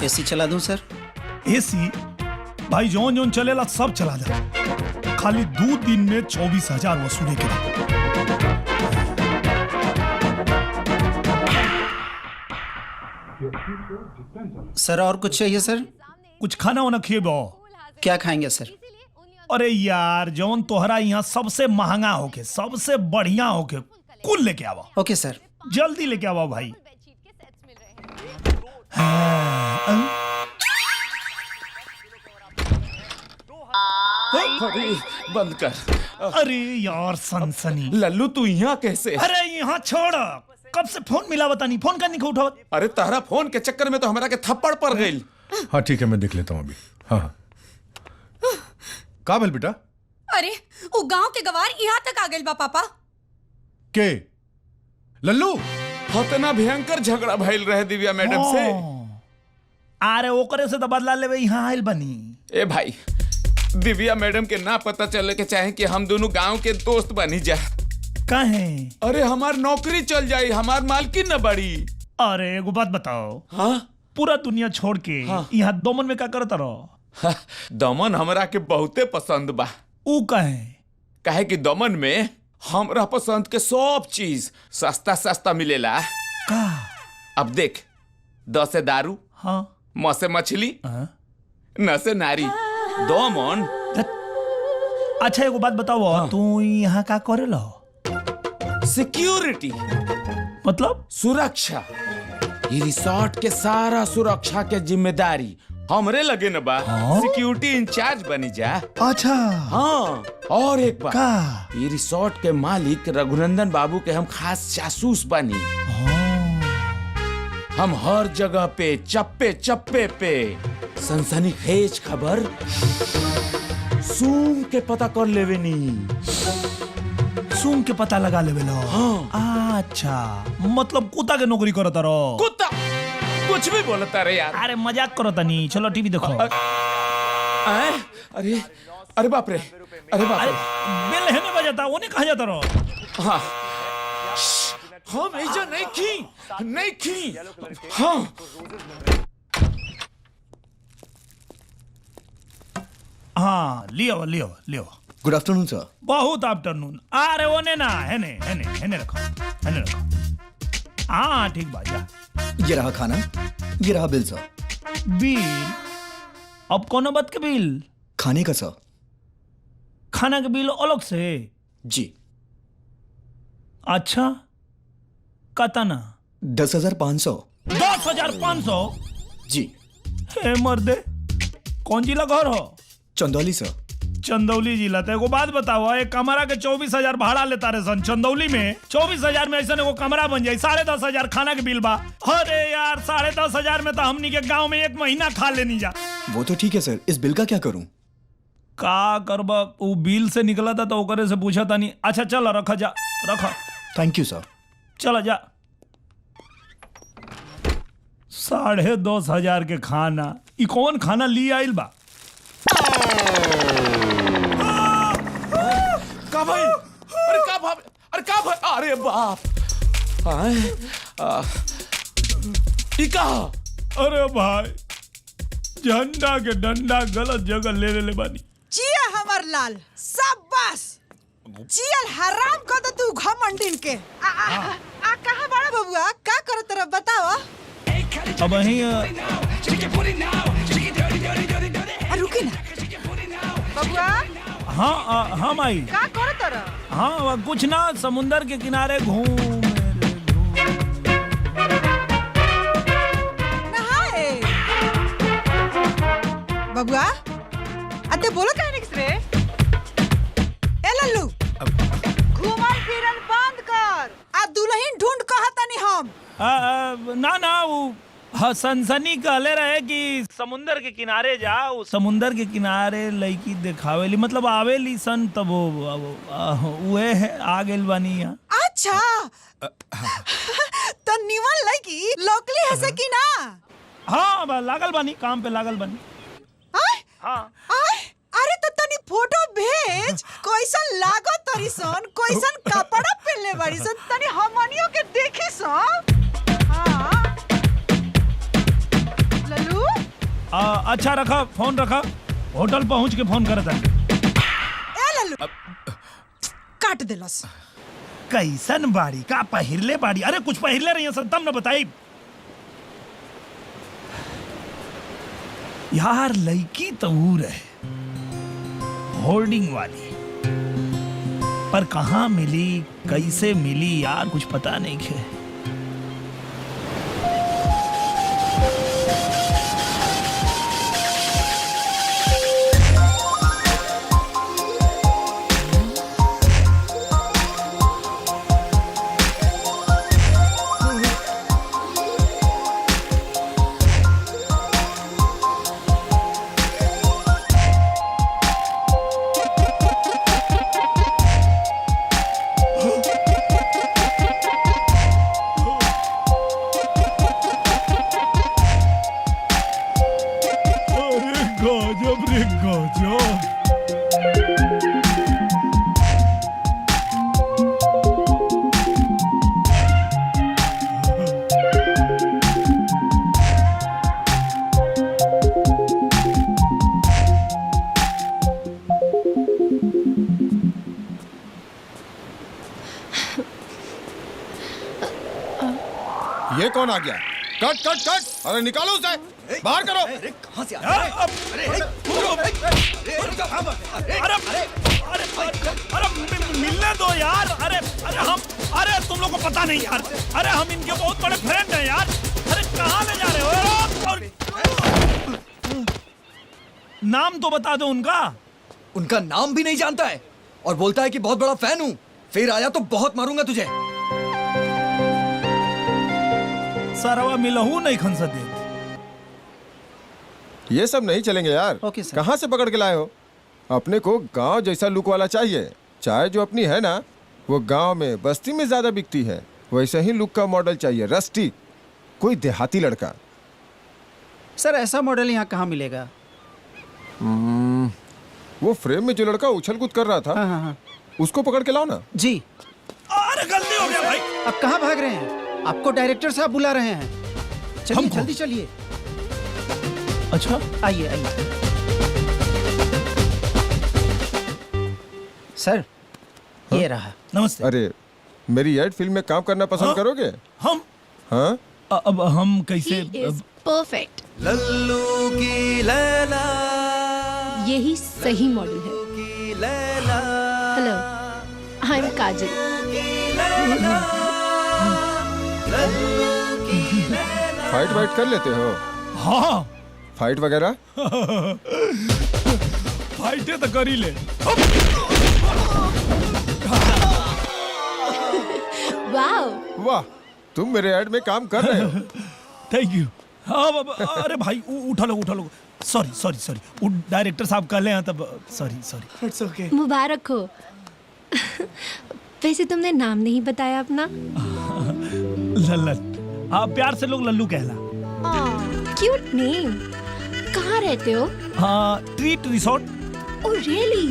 AC चला दूं sir? AC भाई जौन जौन चलेला सब चला दे, खाली 2 दिन में 24,000 वसूले के लिए। सर और कुछ चाहिए सर? कुछ खाना वाना खिएबो? क्या खाएंगे सर? अरे यार जौन तोहरा यहाँ सबसे महंगा होके, सबसे बढ़िया होके कुल लेके आवा। Okay sir. जल्दी लेके आवा भाई। अरे बंद कर। अरे यार सनसनी। लल्लू तू यहाँ कैसे? अरे यहाँ छोड़, कब से फोन मिला बता नहीं, फोन करने को उठावत। अरे तारा फोन के चक्कर में तो हमारा के थप्पड़ पड़ गई। हाँ ठीक है, मैं देख लेता हूँ अभी। हाँ हाँ का भेल बेटा? अरे वो गांव के गवार यहाँ तक आ गए बा पापा। के लल्लू? इतना भयंकर झगड़ा भइल रहे दिव्या मैडम से। अरे ओकरे से तो बदला लेवे यहाँ आइल बनी। ए भाई, दिव्या मैडम के ना पता चले के चाहे कि हम दोनों गांव के दोस्त बनी जा। काहे? अरे हमार नौकरी चल जाई, हमार मालकिन न बड़ी। अरे एगो बात बताओ। हाँ? पूरा दुनिया छोड़ के यहाँ दमन में का करता रहो? दमन हमरा के बहुते पसंद बा। ऊ काहे? काहे कि दमन में हमरा पसंद के सब चीज सस्ता सस्ता मिलेला। का? अब देख, 10 से दारू, हाँ, म से मछली, न से नारी, दमन। अच्छा एगो बात बताओ। हाँ। तू यहाँ का करेला? सिक्योरिटी मतलब? सुरक्षा। ये रिसोर्ट के सारा सुरक्षा के जिम्मेदारी हमरे लगे न बा। हाँ? सिक्योरिटी इंचार्ज बनी जा। अच्छा हाँ, और एक बात, का? ये रिसोर्ट के मालिक रघुनंदन बाबू के हम खास जासूस बनी। हम हर जगह पे चप्पे चप्पे पे सनसनीखेज खबर सूंघ के पता कर लेवे नी। सूंघ के पता लगा लेवे लो? हाँ। अच्छा मतलब कुत्ता के नौकरी करता रहो? कुत्ता कुछ भी बोलता रे यार। अरे मजाक करो तनी, चलो टीवी देखो। अरे अरे बाप रे, अरे बाप अरे रे। बेल है में बजाता, वो नहीं कहा जाता रहो। हाँ, हम ऐजा नहीं की। हाँ, हाँ Leo Leo Leo. Good afternoon sir. बहुत आफ्टरनून। अरे ओने ना, हेने रखो, हेने रखो। हाँ ठीक बा, जा। ये रहा खाना, ये रहा बिल सर। बिल? अब कौन बात के बिल? खाने का सर। खाना के बिल अलग से? जी। अच्छा कतना? 10,500। 10,500? जी। हे मर्दे, कौन जिला घर हो? चंदौली सर। चंदौली जिला? तो एगो बात बताओ, एक कमरा के 24,000 भाड़ा लेता रहे सन चंदौली में। 24,000 में ऐसा एगो कमरा बन जाये, 10,500 खाना के बिल बा। अरे यार 10,500 में तो हमनी के गांव में 1 महीना खा लेनी जा। वो तो ठीक है सर, इस बिल का क्या करूं? का करबा? वो बिल से निकला था तो ओकरे से पूछा था नहीं। अच्छा चल रखा जा, रखा। Thank you sir. चला जा। 10,500 के खाना, ई कौन खाना ली आइल बा? का भाई? अरे का भाई? अरे का भाई? अरे बाप! ई का? अरे भाई, झंडा के डंडा गलत जगह ले ले बानी। जिया हमर लाल, शाबाश। जियल हराम कर दे तू घमंडिन के। कहाँ बड़ा बबुआ, का करत रह बताओ? अब वहीं रुकी ना बबुआ। हाँ हाँ माई, का करत रह? हाँ कुछ ना, समुंदर के किनारे घूम नहाए। बबुआ अते बोलो क्या निकस रे? ए लल्लू, घूमन फिरन बंद कर। आ दुल्हन ढूंढ कहतनी हम। ना वो सनसनी कहले रहे कि समुंदर के किनारे जाओ, समुंदर के किनारे लड़की दिखावेली, मतलब आवेली सन, तब वो आ गेल बानी यहाँ। अच्छा तो निमन लड़की लोकली है से कि ना? हाँ लागल बानी, काम पे लागल बानी। आय हाँ आय फोटो भेज कैसन लागो तरी सन कैसन कपड़ा पहनले बाड़ी सन तनी हमनियो के देखी सन। हां लल्लू अच्छा रखा, फोन रखा, होटल पहुंच के फोन करता। ए लल्लू काट देलस। कैसन बाड़ी का पहिरले बाड़ी? अरे कुछ पहिरले रही सब तब न बताई यार। लड़की तो है होल्डिंग वाली, पर कहाँ मिली कैसे मिली यार कुछ पता नहीं है। गजब रे गजब। ये कौन आ गया? कट कट कट, अरे निकालो उसे, बाहर करो। कहाँ से अरे मिलने दो यार। अरे तुम लोग को पता नहीं यार। अरे हम इनके बहुत बड़े फ्रेंड हैं यार। अरे कहाँ ले जा रहे हो? नाम तो बता दो उनका। उनका नाम भी नहीं जानता है और बोलता है कि बहुत बड़ा फैन हूँ। फिर आया तो बहुत मारूंगा तुझे। सरवा मिलहू नहीं खनसा दे। ये सब नहीं चलेंगे यार। Okay sir. कहाँ से पकड़ के लाए हो? अपने को गांव जैसा लुक वाला चाहिए। चाय जो अपनी है ना, वो गांव में बस्ती में ज्यादा बिकती है। वैसे ही लुक का मॉडल चाहिए, रस्टिक, कोई देहाती लड़का। सर ऐसा मॉडल यहाँ कहाँ मिलेगा? वो फ्रेम में जो लड़का उछल कूद कर रहा था, हाँ। उसको पकड़ के लाओ ना। जी। अरे गलती हो गया भाई। अब कहाँ भाग रहे हैं? आपको डायरेक्टर साहब बुला रहे हैं। चलिए हमको? जल्दी चलिए। अच्छा आइए आइए। सर ये रहा। नमस्ते। अरे मेरी एड फिल्म में काम करना पसंद हाँ? करोगे? हम हाँ, अब हम कैसे? परफेक्ट, लल्लू की लैला, यही सही मॉडल है। Hello, I am Kajal. Fight white कर लेते हो? हाँ फाइट वगैरह? फाइटे तो कर ही ले। वाओ, वाह, तुम मेरे एड में काम कर रहे हो। Thank you. हाँ अरे भाई उठा लो। सॉरी वो डायरेक्टर साहब कल हैं तब। सॉरी। It's okay. मुबारक हो। वैसे तुमने नाम नहीं बताया अपना। लल्लन। हाँ प्यार से लोग लल्लू कहला। Cute name. कहाँ रहते हो? हाँ ट्रीट रिसोर्ट। Oh really?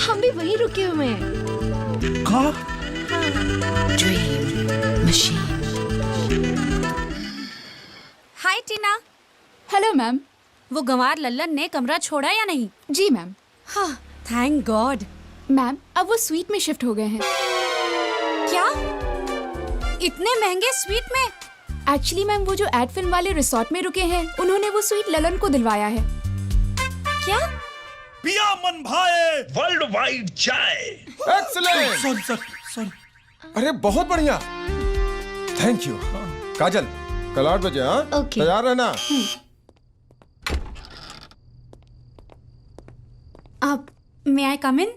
हम भी वहीं रुके हुए हैं। कहाँ? Hi Tina. Hello ma'am. वो गंवार लल्लन ने कमरा छोड़ा या नहीं? जी मैम। हाँ थैंक गॉड। मैम अब वो स्वीट में शिफ्ट हो गए हैं। क्या इतने महंगे स्वीट में? एक्चुअली मैम वो जो एड फिल्म वाले रिसोर्ट में रुके हैं, उन्होंने वो स्वीट ललन को दिलवाया है। क्या? पिया मन भाए वर्ल्ड वाइड चाय। एक्सीलेंट। सॉरी। अरे बहुत बढ़िया, थैंक यू। काजल कल 8 बजे, हाँ Okay. तैयार रहना। आप मे आई कम इन?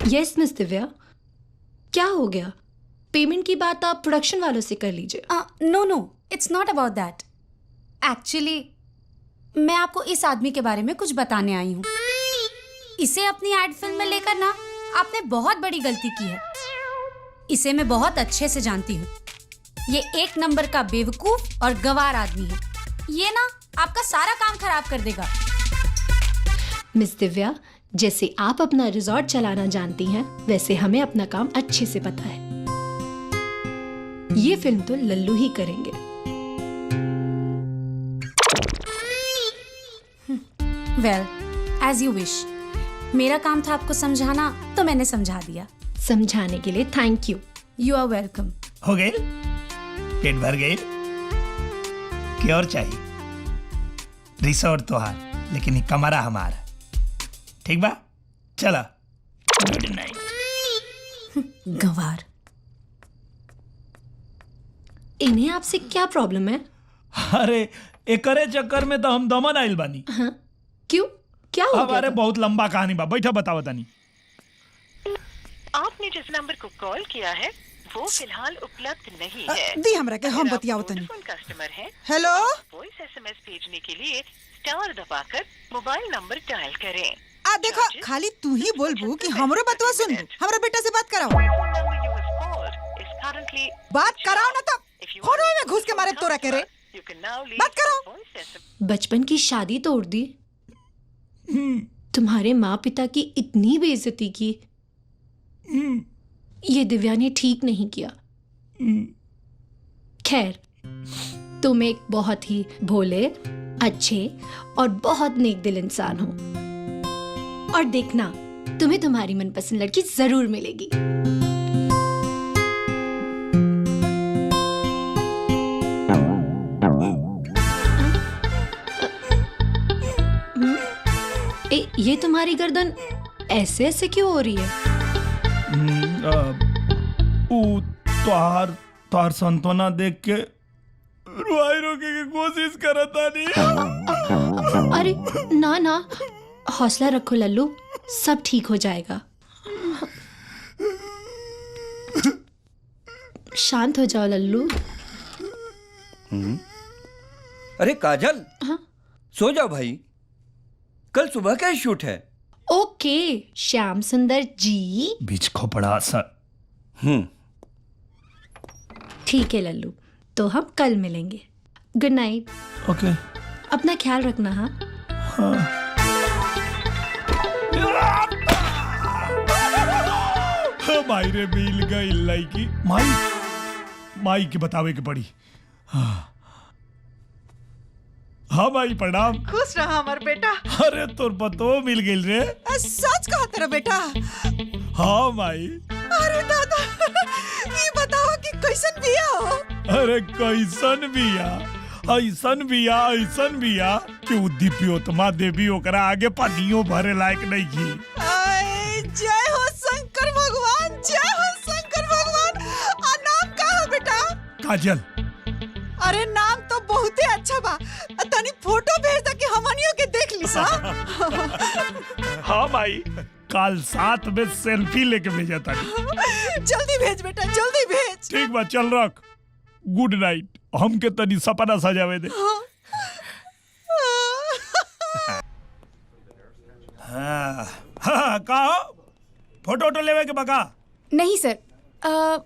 यस मिस दिव्या, क्या हो गया? पेमेंट की बात आप प्रोडक्शन वालों से कर लीजिए। No it's not about that. Actually मैं आपको इस आदमी के बारे में कुछ बताने आई हूँ। इसे अपनी एड फिल्म में लेकर ना आपने बहुत बड़ी गलती की है। इसे मैं बहुत अच्छे से जानती हूँ। ये 1 नंबर का बेवकूफ और गवार आदमी है। ये ना आपका सारा काम खराब कर देगा। मिस दिव्या, जैसे आप अपना रिजॉर्ट चलाना जानती हैं, वैसे हमें अपना काम अच्छे से पता है। ये फिल्म तो लल्लू ही करेंगे। Well, as you wish. मेरा काम था आपको समझाना, तो मैंने समझा दिया। समझाने के लिए thank you. You are welcome. हो गए? पेट भर गए? क्या और चाहिए? रिसोर्ट तो हार, लेकिन ये कमरा हमारा। ठीक बा? चला, गुड नाइट। गंवार। इन्हें आपसे क्या प्रॉब्लम है? अरे एकरे चक्कर में तो हम दमन आइल बानी। हाँ? क्यों? क्या हो गया हमारे था? बहुत लंबा कहानी बा, बैठा बताओ तानी। आपने जिस नंबर को कॉल किया है वो फिलहाल उपलब्ध नहीं है। दी हमरा के हम बतियाओ तनी। कस्टमर है। हेलो, वॉइस एसएमएस भेजने के लिए स्टार दबाकर मोबाइल नंबर डायल करें। आ देखो, खाली तू ही बोलबू कि हमरो बतवा सुन। हमरा बेटा से बात कराओ। बात कराओ ना, तब फोन में घुस के मारे तोरा करे। बात करो। बचपन की शादी तोड़ दी, तुम्हारे माँ पिता की इतनी बेइज्जती की। ये दिव्या ने ठीक नहीं किया। खैर, तुम एक बहुत ही भोले, अच्छे और बहुत नेक दिल इंसान हो। और देखना, तुम्हें तुम्हारी मनपसंद लड़की जरूर मिलेगी। ये तुम्हारी गर्दन ऐसे ऐसे क्यों हो रही है? तोहार संतवना देख के रुआई रोके की कोशिश करता नहीं। अरे ना ना, हौसला रखो लल्लू, सब ठीक हो जाएगा। शांत हो जाओ लल्लू। अरे काजल, हाँ? सो जाओ भाई, कल सुबह का ही शूट है। ओके श्याम सुंदर जी। बीच खोपड़ा सर। ठीक है लल्लू, तो हम कल मिलेंगे। Good night. ओके। अपना ख्याल रखना। हाँ? माई रे मिल गई लड़की। माई के बतावे के पड़ी। हाँ माई प्रणाम। खुश रहा हमार बेटा। अरे तोर पतो मिल गई रे। सच कहा तेरा बेटा। हाँ माई। अरे दादा, ये बताओ कि कैसन बिया हो? अरे कैसन बिया, ऐसन बिया, ऐसन बिया कि उ दिव्योत्तमा देवी ओकरा आगे पानियों भरे लायक नहीं की। जय हो शंकर भगवान, जय हो शंकर भगवान। आ नाम का हो बेटा? काजल। अरे नाम तो बहुते अच्छा बा। तनी फोटो भेज दे कि हमनियों के देख ली सा। हाँ माई, कल 7 में सेल्फी लेके भेजा था। जल्दी भेज बेटा, जल्दी भेज। ठीक बा, चल रख। Good night. हमके तनी सपना सजावे दे। हाँ, कहा फोटो लेवे के बका? नहीं सर,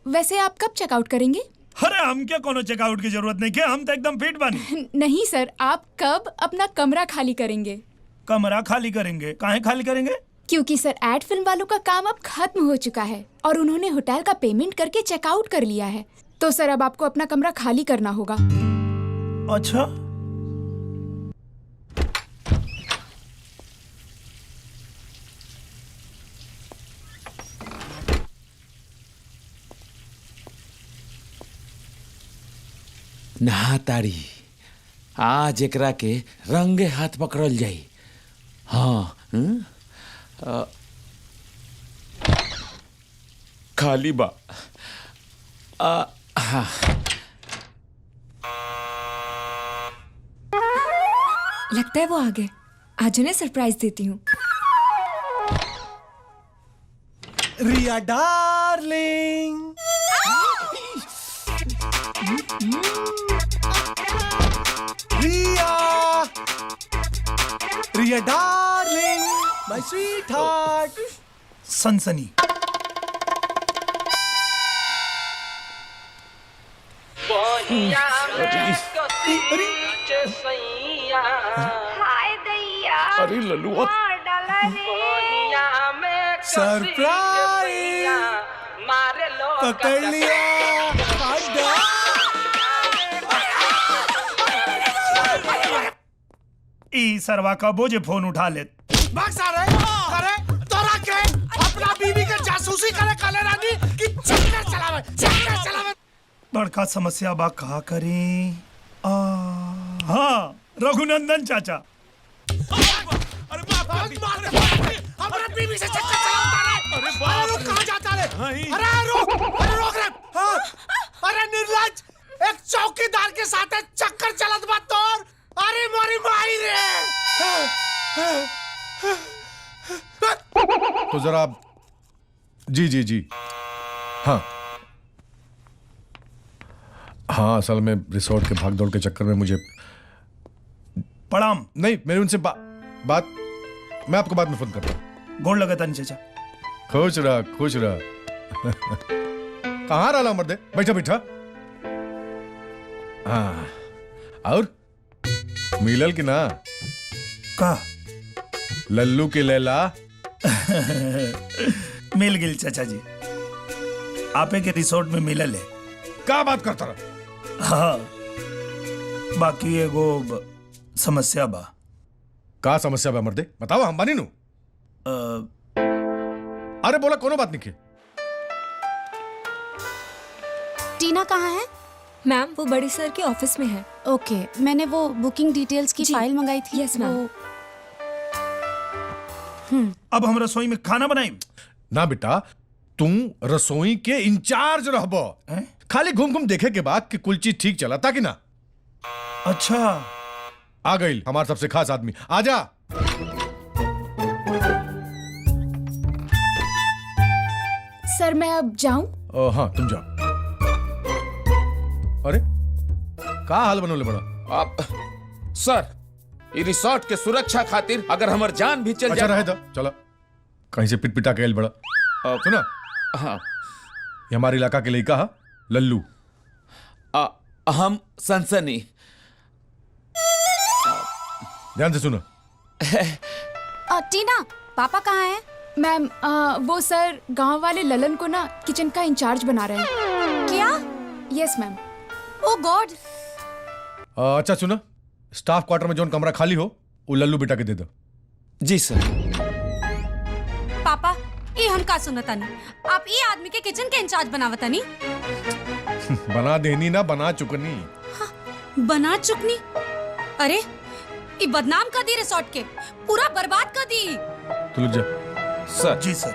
वैसे आप कब चेकआउट करेंगे? अरे हम क्या कोनो चेकआउट की जरूरत नहीं है, हम तो एकदम फिट बनी। नहीं सर, आप कब अपना कमरा खाली करेंगे? कमरा खाली करेंगे? काहे खाली करेंगे? क्योंकि सर एड फिल्म वालों का काम अब खत्म हो चुका है और उन्होंने होटल का पेमेंट करके चेकआउट कर लिया है। तो सर अब आपको अपना कमरा खाली करना होगा। अच्छा, नहा तारी आज एकरा के रंगे हाथ पकड़ल जाई। हाँ, खाली बा। हाँ। लगता है वो आ गए। आज उन्हें सरप्राइज देती हूँ। Riya darling. Riya darling, my sweetheart. सनसनी। अरे लल्लू, सरप्राइज, पकड़ लिया। ई सरवा का बोझे फोन उठा ले। अरे तोरा के अपना बीवी के जासूसी करे काले रानी की चक्कर चलावे। बड़का समस्या बा, कहा करी? हाँ, रघुनंदन चाचा। अरे अपना बीवी से चक्कर चलाता रे। अरे रुक, कहाँ जाता रे? अरे रोक रे। अरे निर्लज, एक चौकीदार के साथ चक्कर चलत बा तोर। अरे मोरी माई रे। तो जरा जी हाँ असल में रिसोर्ट के भागदौड़ के चक्कर में मुझे प्रणाम। नहीं, मेरी उनसे बात मैं आपको बाद में फोन करता हूँ। गोड़ लगता नहीं चाचा। खुश रह। कहाँ रहा मर्दे? बैठा। हाँ, और मिलल की ना का लल्लू की लैला? मिल गिल चाचा जी, आपे के रिसोर्ट में मिलल है। क्या बात करता रहा? हाँ, बाकी एगो समस्या बा। का समस्या बा मर्दे? बताओ, हम बानी नु। अरे बोला, कोनो बात नहीं के। टीना कहाँ है? मैम वो बड़े सर के ऑफिस में है। ओके, मैंने वो बुकिंग डिटेल्स की फाइल मंगाई थी। Yes ma'am. अब हम रसोई में खाना बनाई ना बेटा, तुम रसोई के इंचार्ज रहबो। खाली घूम घूम देखे के बाद कि कुल चीज ठीक चला था कि ना। अच्छा, आ गई हमारे सबसे खास आदमी। आजा। सर मैं अब जाऊं? हाँ, तुम जाओ। अरे का हाल बनोले बड़ा? आप सर, ये रिसोर्ट के सुरक्षा खातिर अगर हमार जान भी चल अच्छा जाए। रहे था, चला कहीं से पिटपिटा के बड़ा। सुना, हाँ, ये हमारे इलाका के लड़का है लल्लू। हम सनसनी। ध्यान से सुनो। टीना, पापा कहाँ हैं? मैम वो सर गांव वाले ललन को ना किचन का इंचार्ज बना रहे हैं। क्या? Yes ma'am. Oh God. अच्छा सुनो, स्टाफ क्वार्टर में जोन कमरा खाली हो वो लल्लू बेटा के दे दो। जी सर। पापा, ये हम का सुनता नहीं, आप ये आदमी के किचन के इंचार्ज बनावता नहीं? बना देनी ना बना चुकनी। हाँ, बना चुकनी? अरे ये बदनाम कर दी रिसोर्ट के, पूरा बर्बाद कर दी। तू लुक जा। सर। जी सर।